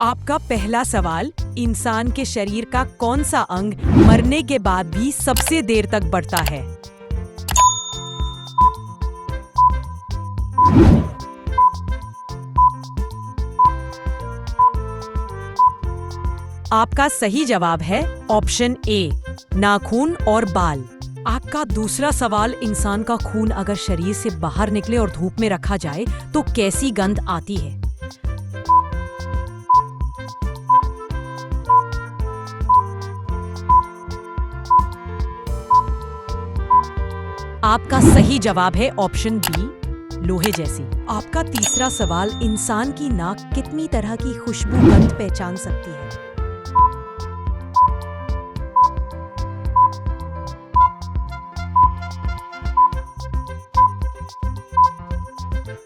आपका पहला सवाल, इंसान के शरीर का कौन सा अंग मरने के बाद भी सबसे देर तक बढ़ता है? आपका सही जवाब है ऑप्शन ए, नाखून और बाल। आपका दूसरा सवाल, इंसान का खून अगर शरीर से बाहर निकले और धूप में रखा जाए तो कैसी गंध आती है? आपका सही जवाब है ऑप्शन बी, लोहे जैसी। आपका तीसरा सवाल, इंसान की नाक कितनी तरह की खुशबू गंध पहचान सकती है?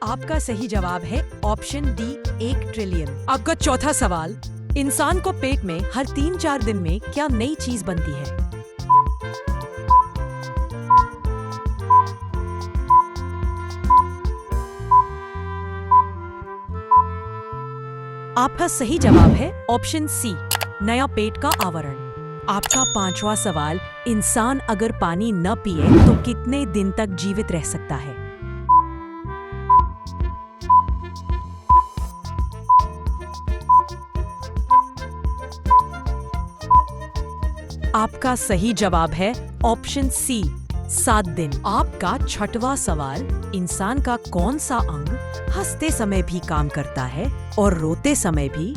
आपका सही जवाब है ऑप्शन डी, 1 ट्रिलियन। आपका चौथा सवाल, इंसान को पेट में हर 3-4 दिन में क्या नई चीज बनती है? आपका सही जवाब है ऑप्शन सी, नया पेट का आवरण। आपका पांचवा सवाल, इंसान अगर पानी न पिए तो कितने दिन तक जीवित रह सकता है? आपका सही जवाब है ऑप्शन सी, 7 दिन। आपका छठवां सवाल, इंसान का कौन सा अंग हंसते समय भी काम करता है और रोते समय भी?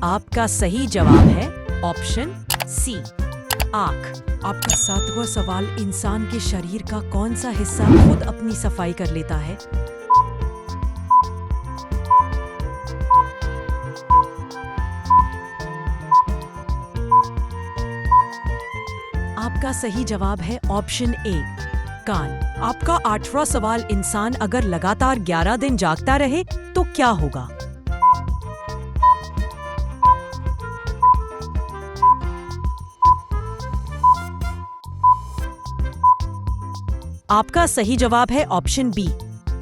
आपका सही जवाब है ऑप्शन सी, आँख। आपका सातवां सवाल, इंसान के शरीर का कौन सा हिस्सा खुद अपनी सफाई कर लेता है? आपका सही जवाब है ऑप्शन ए, कान। आपका आठवां सवाल, इंसान अगर लगातार 11 दिन जागता रहे तो क्या होगा? आपका सही जवाब है ऑप्शन बी,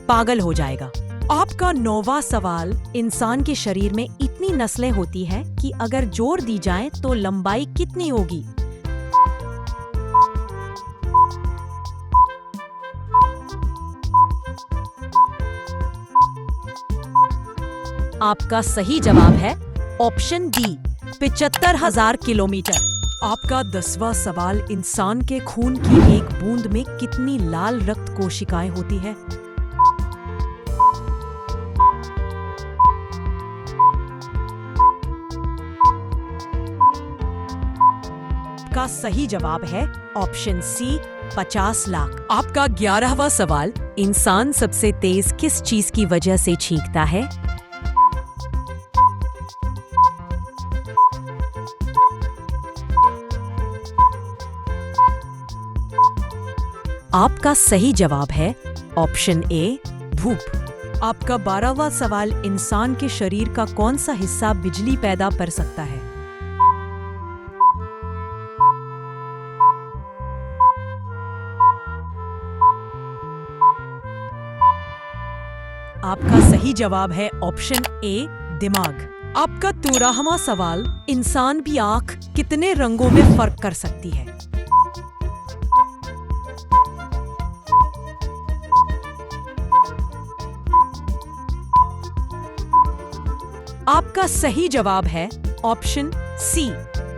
पागल हो जाएगा। आपका 9वां सवाल, इंसान के शरीर में इतनी नस्लें होती हैं कि अगर जोड़ दी जाएं तो लंबाई कितनी होगी? आपका सही जवाब है ऑप्शन डी, 75,000 किलोमीटर। आपका 10वां सवाल, इंसान के खून की एक बूंद में कितनी लाल रक्त कोशिकाएं होती है? आपका सही जवाब है ऑप्शन सी, 50 लाख। आपका 11वां सवाल, इंसान सबसे तेज किस चीज की वजह से छींकता है? आपका सही जवाब है ऑप्शन ए, धूप। आपका 12वां सवाल, इंसान के शरीर का कौन सा हिस्सा बिजली पैदा कर सकता है? आपका सही जवाब है ऑप्शन ए, दिमाग। आपका 13वां सवाल, इंसान की आंख कितने रंगों में फर्क कर सकती है? आपका सही जवाब है ऑप्शन सी,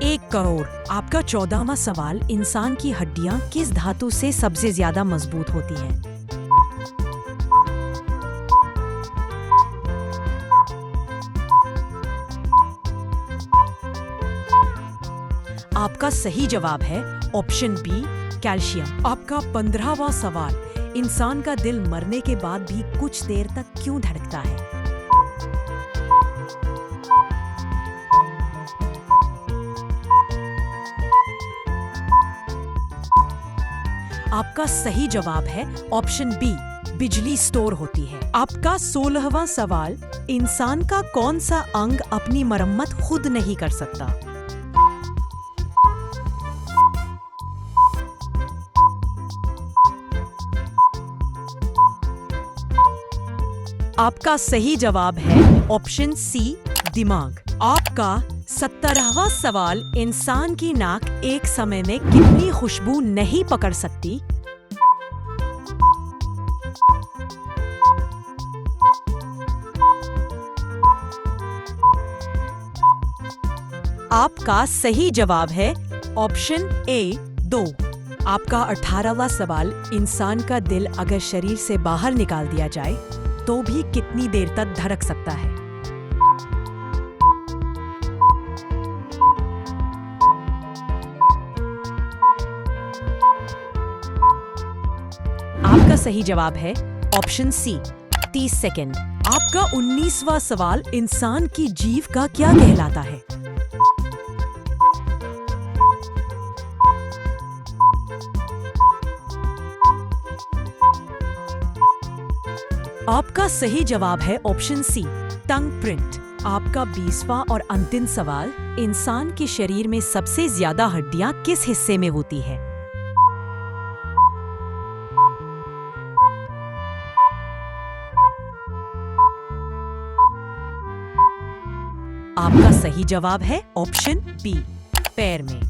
1 करोड़। आपका 14वां सवाल, इंसान की हड्डियां किस धातु से सबसे ज्यादा मजबूत होती हैं? आपका सही जवाब है ऑप्शन बी, कैल्शियम। आपका 15वां सवाल, इंसान का दिल मरने के बाद भी कुछ देर तक क्यों धड़कता है? आपका सही जवाब है ऑप्शन बी, बिजली स्टोर होती है। आपका 16वां सवाल, इंसान का कौन सा अंग अपनी मरम्मत खुद नहीं कर सकता? आपका सही जवाब है ऑप्शन सी, दिमाग। आपका 17वां सवाल, इंसान की नाक एक समय में कितनी खुशबू नहीं पकड़ सकती? आपका सही जवाब है ऑप्शन ए, 2। आपका 18वां सवाल, इंसान का दिल अगर शरीर से बाहर निकाल दिया जाए तो भी कितनी देर तक धड़क सकता है? आपका सही जवाब है ऑप्शन सी, 30 सेकेंड। आपका 19वां सवाल, इंसान की जीभ का क्या कहलाता है? आपका सही जवाब है ऑप्शन सी, टंग प्रिंट। आपका 20वां और अंतिम सवाल, इंसान के शरीर में सबसे ज्यादा हड्डियां किस हिस्से में होती है? आपका सही जवाब है ऑप्शन बी, पैर में।